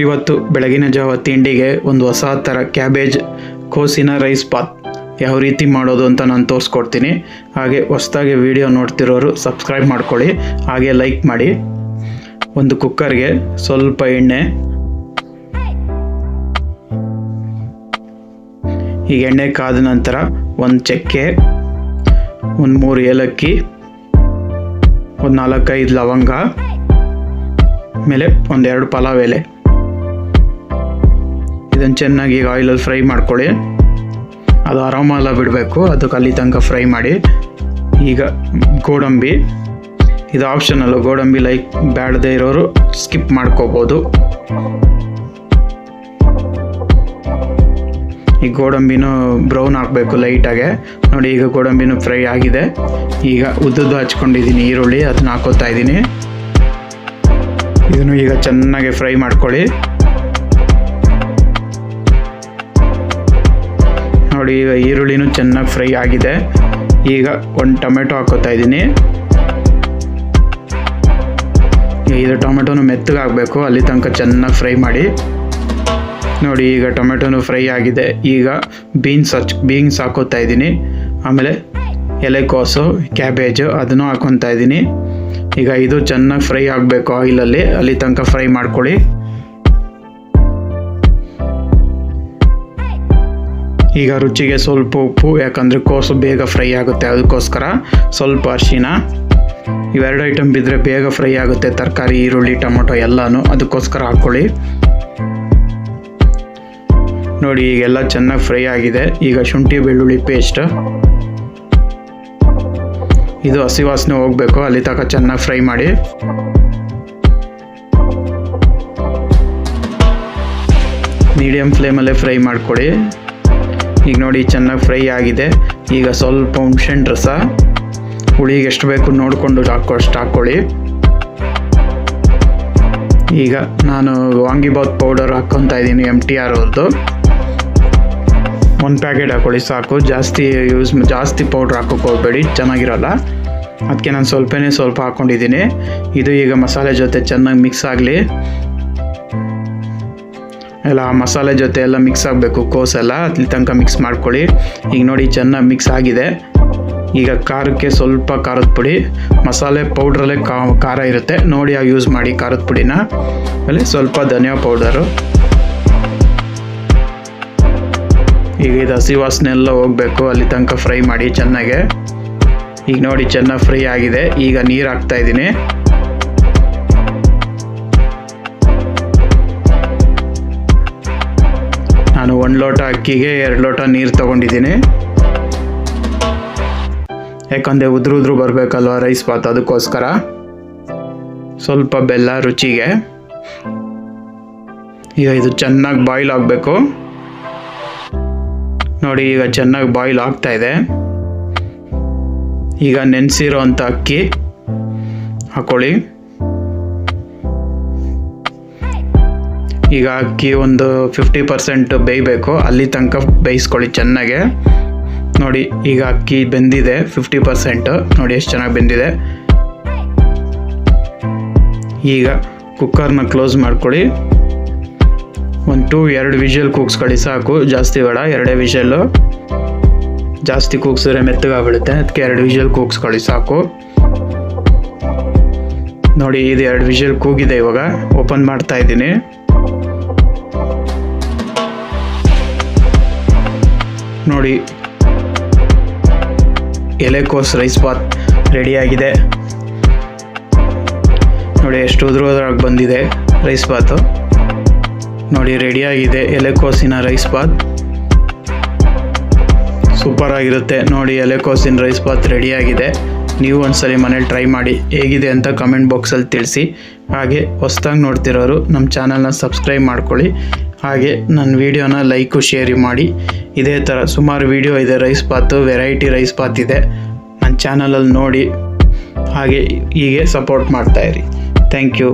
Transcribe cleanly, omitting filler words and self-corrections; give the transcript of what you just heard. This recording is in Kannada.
ಇವತ್ತು ಬೆಳಗಿನ ಜಾವ ತಿಂಡಿಗೆ ಒಂದು ಹೊಸ ಥರ ಕ್ಯಾಬೇಜ್ ಕೋಸಿನ ರೈಸ್ ಬಾತ್ ಯಾವ ರೀತಿ ಮಾಡೋದು ಅಂತ ನಾನು ತೋರಿಸ್ಕೊಡ್ತೀನಿ. ಹಾಗೆ ಹೊಸದಾಗಿ ವಿಡಿಯೋ ನೋಡ್ತಿರೋರು ಸಬ್ಸ್ಕ್ರೈಬ್ ಮಾಡ್ಕೊಳ್ಳಿ, ಹಾಗೆ ಲೈಕ್ ಮಾಡಿ. ಒಂದು ಕುಕ್ಕರ್ಗೆ ಸ್ವಲ್ಪ ಎಣ್ಣೆ, ಈಗ ಎಣ್ಣೆ ಕಾದ ನಂತರ ಒಂದು ಚಕ್ಕೆ, ಒಂದು 3 ಏಲಕ್ಕಿ, ಒಂದು 4-5 ಲವಂಗ, ಆಮೇಲೆ ಒಂದೆರಡು ಪಲಾವ್ ಎಲೆ. ಇದನ್ನು ಚೆನ್ನಾಗಿ ಈಗ ಆಯಿಲಲ್ಲಿ ಫ್ರೈ ಮಾಡ್ಕೊಳ್ಳಿ. ಅದು ಆರಾಮೆಲ್ಲ ಬಿಡಬೇಕು, ಅದಕ್ಕೆ ಅಲ್ಲಿ ತನಕ ಫ್ರೈ ಮಾಡಿ. ಈಗ ಗೋಡಂಬಿ, ಇದು ಆಪ್ಷನಲ್ಲು, ಗೋಡಂಬಿ ಲೈಕ್ ಬೇಡದೇ ಇರೋರು ಸ್ಕಿಪ್ ಮಾಡ್ಕೋಬೋದು. ಈ ಗೋಡಂಬಿನೂ ಬ್ರೌನ್ ಆಗಬೇಕು ಲೈಟಾಗೆ. ನೋಡಿ, ಈಗ ಗೋಡಂಬಿನೂ ಫ್ರೈ ಆಗಿದೆ. ಈಗ ಉದ್ದುದ್ದು ಹಚ್ಕೊಂಡಿದ್ದೀನಿ ಈರುಳ್ಳಿ, ಅದನ್ನ ಹಾಕೋತಾ ಇದ್ದೀನಿ. ಇದನ್ನು ಈಗ ಚೆನ್ನಾಗಿ ಫ್ರೈ ಮಾಡ್ಕೊಳ್ಳಿ. ನೋಡಿ, ಈಗ ಈರುಳ್ಳಿನೂ ಚೆನ್ನಾಗಿ ಫ್ರೈ ಆಗಿದೆ. ಈಗ ಒಂದು ಟೊಮೆಟೊ ಹಾಕೋತಾ ಇದ್ದೀನಿ. ಇದು ಟೊಮೆಟೊನು ಮೆತ್ತಗಾಗಬೇಕು, ಅಲ್ಲಿ ತನಕ ಚೆನ್ನಾಗಿ ಫ್ರೈ ಮಾಡಿ. ನೋಡಿ, ಈಗ ಟೊಮೆಟೊನು ಫ್ರೈ ಆಗಿದೆ. ಈಗ ಬೀನ್ಸ್ ಹಾಕೋತಾ ಇದ್ದೀನಿ. ಆಮೇಲೆ ಎಲೆಕೋಸು, ಕ್ಯಾಬೇಜು ಅದನ್ನು ಹಾಕೊತಾ ಇದ್ದೀನಿ. ಈಗ ಇದು ಚೆನ್ನಾಗಿ ಫ್ರೈ ಆಗಬೇಕು ಆಯಿಲಲ್ಲಿ, ಅಲ್ಲಿ ತನಕ ಫ್ರೈ ಮಾಡ್ಕೊಳ್ಳಿ. ಈಗ ರುಚಿಗೆ ಸ್ವಲ್ಪ ಉಪ್ಪು, ಯಾಕಂದರೆ ಕೋಸು ಬೇಗ ಫ್ರೈ ಆಗುತ್ತೆ, ಅದಕ್ಕೋಸ್ಕರ ಸ್ವಲ್ಪ ಅರಿಶಿನ. ಇವೆರಡು ಐಟಮ್ ಬಿದ್ದರೆ ಬೇಗ ಫ್ರೈ ಆಗುತ್ತೆ, ತರಕಾರಿ, ಈರುಳ್ಳಿ, ಟೊಮೊಟೊ ಎಲ್ಲನೂ, ಅದಕ್ಕೋಸ್ಕರ ಹಾಕ್ಕೊಳ್ಳಿ. ನೋಡಿ, ಈಗೆಲ್ಲ ಚೆನ್ನಾಗಿ ಫ್ರೈ ಆಗಿದೆ. ಈಗ ಶುಂಠಿ ಬೆಳ್ಳುಳ್ಳಿ ಪೇಸ್ಟ್, ಇದು ಹಸಿ ವಾಸನೆ ಹೋಗಬೇಕು, ಅಲ್ಲಿ ತನಕ ಚೆನ್ನಾಗಿ ಫ್ರೈ ಮಾಡಿ. ಮೀಡಿಯಮ್ ಫ್ಲೇಮಲ್ಲೇ ಫ್ರೈ ಮಾಡ್ಕೊಳ್ಳಿ. ಈಗ ನೋಡಿ, ಚೆನ್ನಾಗಿ ಫ್ರೈ ಆಗಿದೆ. ಈಗ ಸ್ವಲ್ಪ ಹುಣಸೆಹಣ್ಣು ರಸ, ಹುಳಿಗೆ ಎಷ್ಟು ಬೇಕು ನೋಡಿಕೊಂಡು ಅಷ್ಟು ಹಾಕ್ಕೊಳ್ಳಿ. ಈಗ ನಾನು ವಾಂಗಿಬಾತ್ ಪೌಡರ್ ಹಾಕ್ಕೊತಾ ಇದ್ದೀನಿ, MTR ಅವ್ರದ್ದು. 1 ಪ್ಯಾಕೆಟ್ ಹಾಕ್ಕೊಳ್ಳಿ ಸಾಕು, ಜಾಸ್ತಿ ಪೌಡ್ರ್ ಹಾಕೋಕೆ ಹೋಗಬೇಡಿ, ಚೆನ್ನಾಗಿರಲ್ಲ. ಅದಕ್ಕೆ ನಾನು ಸ್ವಲ್ಪ ಹಾಕ್ಕೊಂಡಿದ್ದೀನಿ. ಇದು ಈಗ ಮಸಾಲೆ ಜೊತೆ ಚೆನ್ನಾಗಿ ಮಿಕ್ಸ್ ಆಗಲಿ. ಎಲ್ಲ ಮಸಾಲೆ ಜೊತೆ ಎಲ್ಲ ಮಿಕ್ಸ್ ಆಗಬೇಕು, ಕೋಸೆಲ್ಲ ಅಲ್ಲಿ ತನಕ ಮಿಕ್ಸ್ ಮಾಡ್ಕೊಳ್ಳಿ. ಈಗ ನೋಡಿ, ಚೆನ್ನಾಗಿ ಮಿಕ್ಸ್ ಆಗಿದೆ. ಈಗ ಖಾರಕ್ಕೆ ಸ್ವಲ್ಪ ಖಾರದ ಪುಡಿ, ಮಸಾಲೆ ಪೌಡ್ರಲ್ಲೇ ಖಾರ ಇರುತ್ತೆ, ನೋಡಿ ಆಗ ಯೂಸ್ ಮಾಡಿ ಖಾರದ ಪುಡಿನ. ಆಮೇಲೆ ಸ್ವಲ್ಪ ಧನಿಯಾ ಪೌಡರು. ಈಗ ಇದು ಹಸಿ ವಾಸನೆ ಎಲ್ಲ ಹೋಗಬೇಕು, ಅಲ್ಲಿ ತನಕ ಫ್ರೈ ಮಾಡಿ ಚೆನ್ನಾಗೆ. ಈಗ ನೋಡಿ, ಚೆನ್ನಾಗಿ ಫ್ರೈ ಆಗಿದೆ. ಈಗ ನೀರು ಹಾಕ್ತಾ ಇದ್ದೀನಿ. ನಾನು 1 ಲೋಟ ಅಕ್ಕಿಗೆ 2 ಲೋಟ ನೀರು ತೊಗೊಂಡಿದ್ದೀನಿ, ಯಾಕಂದರೆ ಉದುರು ಬರಬೇಕಲ್ವ ರೈಸ್ ಬಾತ್, ಅದಕ್ಕೋಸ್ಕರ. ಸ್ವಲ್ಪ ಬೆಲ್ಲ ರುಚಿಗೆ. ಈಗ ಇದು ಚೆನ್ನಾಗಿ ಬಾಯ್ಲ್ ಆಗಬೇಕು. ನೋಡಿ, ಈಗ ಚೆನ್ನಾಗಿ ಬಾಯ್ಲ್ ಆಗ್ತಾ ಇದೆ. ಈಗ ನೆನೆಸಿರೋ ಅಂಥ ಅಕ್ಕಿ ಹಾಕ್ಕೊಳ್ಳಿ. ಈಗ ಅಕ್ಕಿ ಒಂದು 50% ಬೇಯಬೇಕು, ಅಲ್ಲಿ ತನಕ ಬೇಯಿಸ್ಕೊಳ್ಳಿ ಚೆನ್ನಾಗೆ. ನೋಡಿ, ಈಗ ಅಕ್ಕಿ ಬೆಂದಿದೆ 50%. ನೋಡಿ ಎಷ್ಟು ಚೆನ್ನಾಗಿ ಬೆಂದಿದೆ. ಈಗ ಕುಕ್ಕರ್ನ ಕ್ಲೋಸ್ ಮಾಡ್ಕೊಳ್ಳಿ. 2 ವಿಷಲ್ ಕೂಗಿಸ್ಕೊಳ್ಳಿ ಸಾಕು, ಜಾಸ್ತಿ ಬೇಡ, 2 ವಿಷಲ್ಲು. ಜಾಸ್ತಿ ಕೂಗಿಸಿದ್ರೆ ಮೆತ್ತಗಾಗ್ಬಿಡುತ್ತೆ, ಅದಕ್ಕೆ 2 ವಿಷಲ್ ಕೂಗಿಸ್ಕೊಳ್ಳಿ ಸಾಕು. ನೋಡಿ, ಇದು 2 ವಿಷಲ್ ಕೂಗಿದೆ. ಇವಾಗ ಓಪನ್ ಮಾಡ್ತಾ ಇದ್ದೀನಿ. ನೋಡಿ, ಎಲೆಕೋಸ್ ರೈಸ್ ಬಾತ್ ರೆಡಿಯಾಗಿದೆ. ನೋಡಿ, ಎಷ್ಟು ಉದುರೋದ್ರಾಗಿ ಬಂದಿದೆ ರೈಸ್ ಬಾತು. ನೋಡಿ, ರೆಡಿಯಾಗಿದೆ ಎಲೆಕೋಸಿನ ರೈಸ್ ಬಾತ್. ಸೂಪರ್ ಆಗಿರುತ್ತೆ. ನೋಡಿ, ಎಲೆಕೋಸಿನ ರೈಸ್ ಬಾತ್ ರೆಡಿಯಾಗಿದೆ. ನೀವು ಒಂದ್ಸಲಿ ಮನೇಲಿ ಟ್ರೈ ಮಾಡಿ, ಹೇಗಿದೆ ಅಂತ ಕಮೆಂಟ್ ಬಾಕ್ಸಲ್ಲಿ ತಿಳಿಸಿ. ಹಾಗೆ ಹೊಸದಾಗಿ ನೋಡ್ತಿರೋರು ನಮ್ಮ ಚಾನಲ್ನ ಸಬ್ಸ್ಕ್ರೈಬ್ ಮಾಡ್ಕೊಳ್ಳಿ. ಹಾಗೆ ನನ್ನ ವೀಡಿಯೋನ ಲೈಕು ಶೇರ್ ಮಾಡಿ. ಇದೇ ಥರ ಸುಮಾರು ವೀಡಿಯೋ ಇದೆ, ರೈಸ್ ಬಾತು, ವೆರೈಟಿ ರೈಸ್ ಬಾತ್ ಇದೆ, ನನ್ನ ಚಾನಲಲ್ಲಿ ನೋಡಿ. ಹಾಗೆ ಹೀಗೆ ಸಪೋರ್ಟ್ ಮಾಡ್ತಾಯಿರಿ. Thank you.